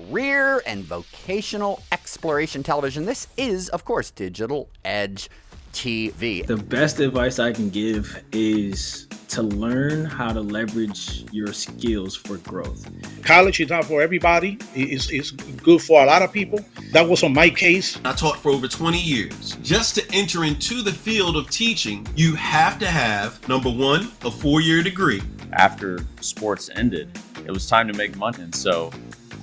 career and vocational exploration television. This is, of course, Digital Edge TV. The best advice I can give is to learn how to leverage your skills for growth. College is not for everybody. It's good for a lot of people. That was on my case. I taught for over 20 years. Just to enter into the field of teaching, you have to have, number one, a 4-year degree. After sports ended, it was time to make money. And so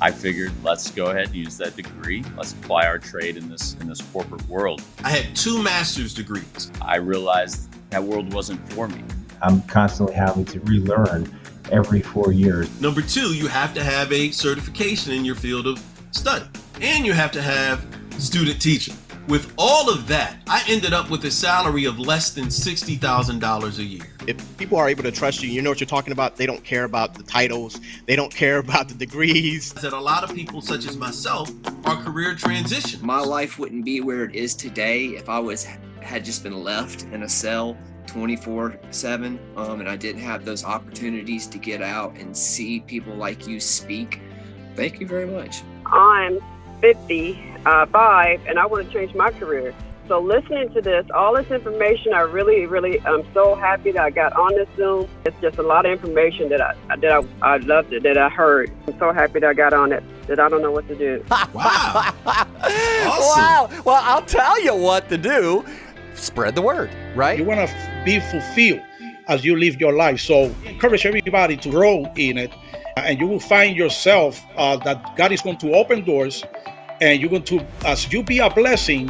I figured, let's go ahead and use that degree. Let's apply our trade in this corporate world. I had 2 master's degrees. I realized that world wasn't for me. I'm constantly having to relearn every 4 years. Number 2, you have to have a certification in your field of study. And you have to have student teaching. With all of that, I ended up with a salary of less than $60,000 a year. If people are able to trust you, you know what you're talking about, they don't care about the titles, they don't care about the degrees. That a lot of people, such as myself, are career transitions. My life wouldn't be where it is today if I had just been left in a cell 24/7, and I didn't have those opportunities to get out and see people like you speak. Thank you very much. I'm 55 and I want to change my career. So listening to this, all this information, I really, I'm so happy that I got on this Zoom. It's just a lot of information that I loved it, that I heard. I'm so happy that I got on it, that I don't know what to do. Wow. Awesome. Wow. Well, I'll tell you what to do. Spread the word, right? You want to be fulfilled as you live your life. So encourage everybody to grow in it. And you will find yourself that God is going to open doors. And you're going to, as you be a blessing,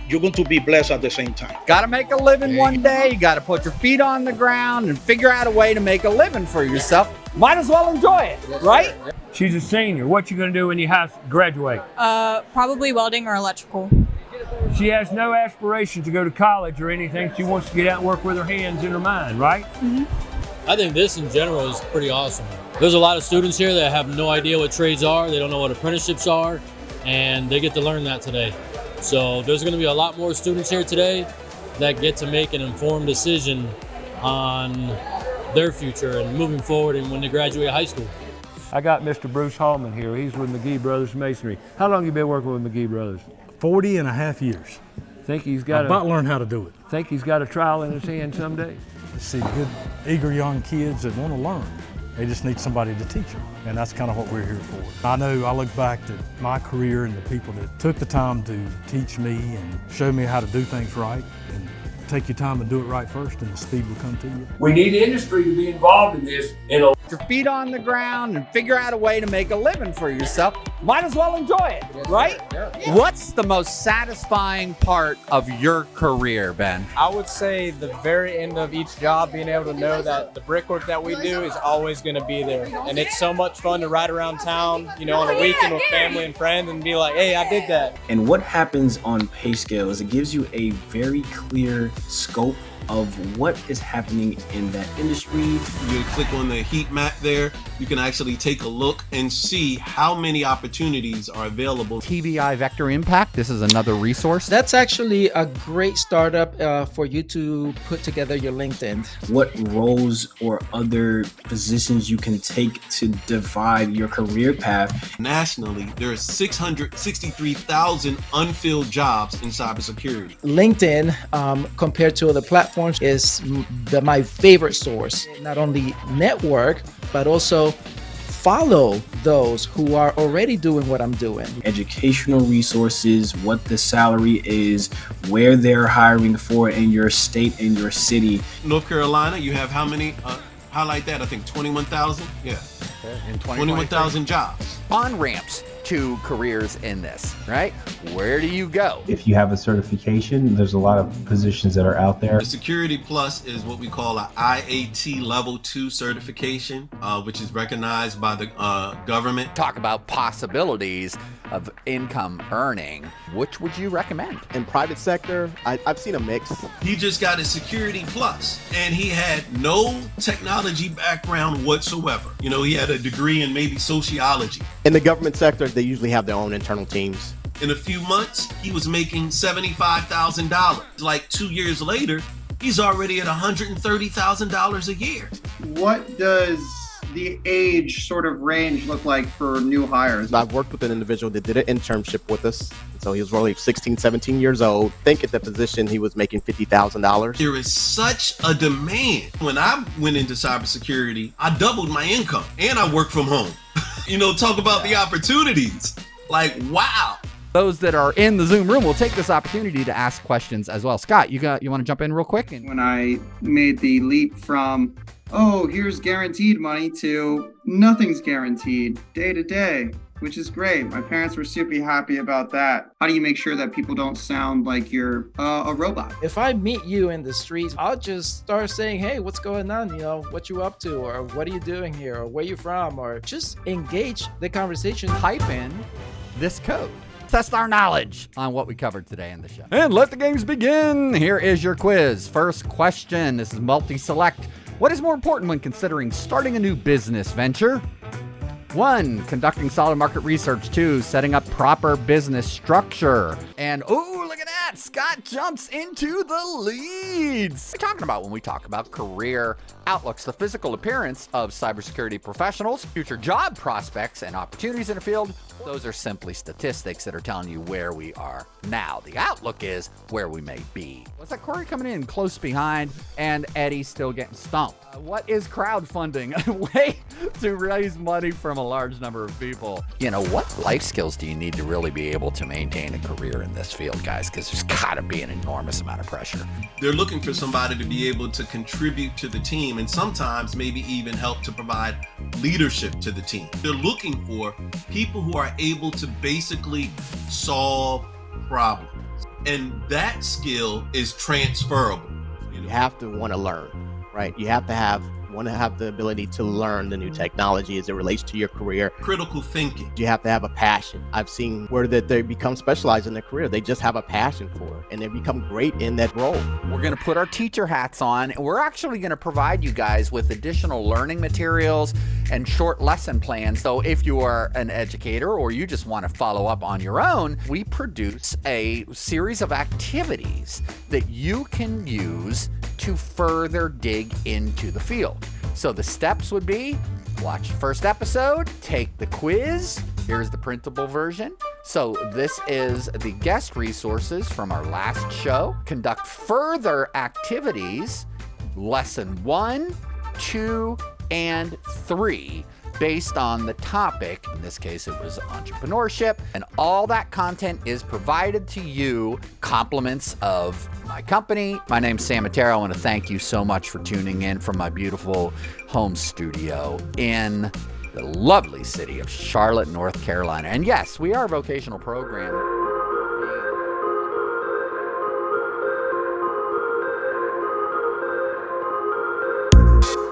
you're going to be blessed at the same time. Got to make a living one day. You got to put your feet on the ground and figure out a way to make a living for yourself. Might as well enjoy it, right? She's a senior. What you going to do when you graduate? Probably welding or electrical. She has no aspiration to go to college or anything. She wants to get out and work with her hands and her mind, right? Mm-hmm. I think this in general is pretty awesome. There's a lot of students here that have no idea what trades are. They don't know what apprenticeships are, and they get to learn that today. So there's going to be a lot more students here today that get to make an informed decision on their future and moving forward and when they graduate high school. I got Mr. Bruce Hallman here. He's with McGee Brothers Masonry. How long have you been working with McGee Brothers? 40 and a half years. Think he's got I've about to learn how to do it. Think he's got a trial in his hand someday? See good, eager young kids that want to learn. They just need somebody to teach them, and that's kind of what we're here for. I know I look back at my career and the people that took the time to teach me and show me how to do things right, and take your time and do it right first, and the speed will come to you. We need industry to be involved in this. Your feet on the ground and figure out a way to make a living for yourself. Might as well enjoy it, right? Yeah. What's the most satisfying part of your career, Ben? I would say the very end of each job, being able to know that the brickwork that we do is always going to be there. And it's so much fun to ride around town, on a weekend with family and friends and be like, hey, I did that. And what happens on pay scale is it gives you a very clear scope of what is happening in that industry. You click on the heat map there, you can actually take a look and see how many opportunities are available. TVI Vector Impact, this is another resource. That's actually a great startup for you to put together your LinkedIn. What roles or other positions you can take to divide your career path. Nationally, there are 663,000 unfilled jobs in cybersecurity. LinkedIn, compared to other platforms, is my favorite source. Not only network, but also follow those who are already doing what I'm doing. Educational resources, what the salary is, where they're hiring for in your state and your city. North Carolina, you have how many? Highlight that, I think 21,000? Yeah. In 21,000 jobs. On-ramps to careers in this, right? Where do you go? If you have a certification, there's a lot of positions that are out there. The Security Plus is what we call an IAT Level 2 certification, which is recognized by the government. Talk about possibilities of income earning. Which would you recommend? In private sector, I've seen a mix. He just got his Security Plus, and he had no technology background whatsoever. He had a degree in maybe sociology. In the government sector, they usually have their own internal teams. In a few months, he was making $75,000. Like 2 years later, he's already at $130,000 a year. What does the age sort of range look like for new hires? I've worked with an individual that did an internship with us. So he was really 16, 17 years old. I think at the position he was making $50,000. There is such a demand. When I went into cybersecurity, I doubled my income and I work from home. Talk about the opportunities. Like, wow. Those that are in the Zoom room will take this opportunity to ask questions as well. Scott, you want to jump in real quick? When I made the leap from, oh, here's guaranteed money to nothing's guaranteed day to day, which is great. My parents were super happy about that. How do you make sure that people don't sound like you're a robot? If I meet you in the streets, I'll just start saying, hey, what's going on? What you up to, or what are you doing here, or where you from, or just engage the conversation. Type in this code. Test our knowledge on what we covered today in the show. And let the games begin. Here is your quiz. First question. This is multi-select. What is more important when considering starting a new business venture? 1, conducting solid market research. 2, setting up proper business structure. And, oh, look at that. Scott jumps into the leads. What are we talking about when we talk about career outlooks? The physical appearance of cybersecurity professionals, future job prospects, and opportunities in the field. Those are simply statistics that are telling you where we are now. The outlook is where we may be. Was that Corey coming in close behind and Eddie still getting stumped? What is crowdfunding? A way to raise money from a large number of people. What life skills do you need to really be able to maintain a career in this field, guys? Because there's got to be an enormous amount of pressure. They're looking for somebody to be able to contribute to the team and sometimes maybe even help to provide leadership to the team. They're looking for people who are able to basically solve problems. And that skill is transferable. You have to want to learn, right? You have to want to have the ability to learn the new technology as it relates to your career. Critical thinking. You have to have a passion. I've seen where that they become specialized in their career. They just have a passion for it and they become great in that role. We're going to put our teacher hats on and we're actually going to provide you guys with additional learning materials and short lesson plans. So if you are an educator or you just want to follow up on your own, we produce a series of activities that you can use to further dig into the field. So the steps would be watch the first episode, take the quiz. Here's the printable version. So this is the guest resources from our last show. Conduct further activities, lesson 1, 2, and 3, based on the topic. In this case, it was entrepreneurship. And all that content is provided to you, compliments of my company. My name's Sam Matera. I want to thank you so much for tuning in from my beautiful home studio in the lovely city of Charlotte, North Carolina. And yes, we are a vocational program.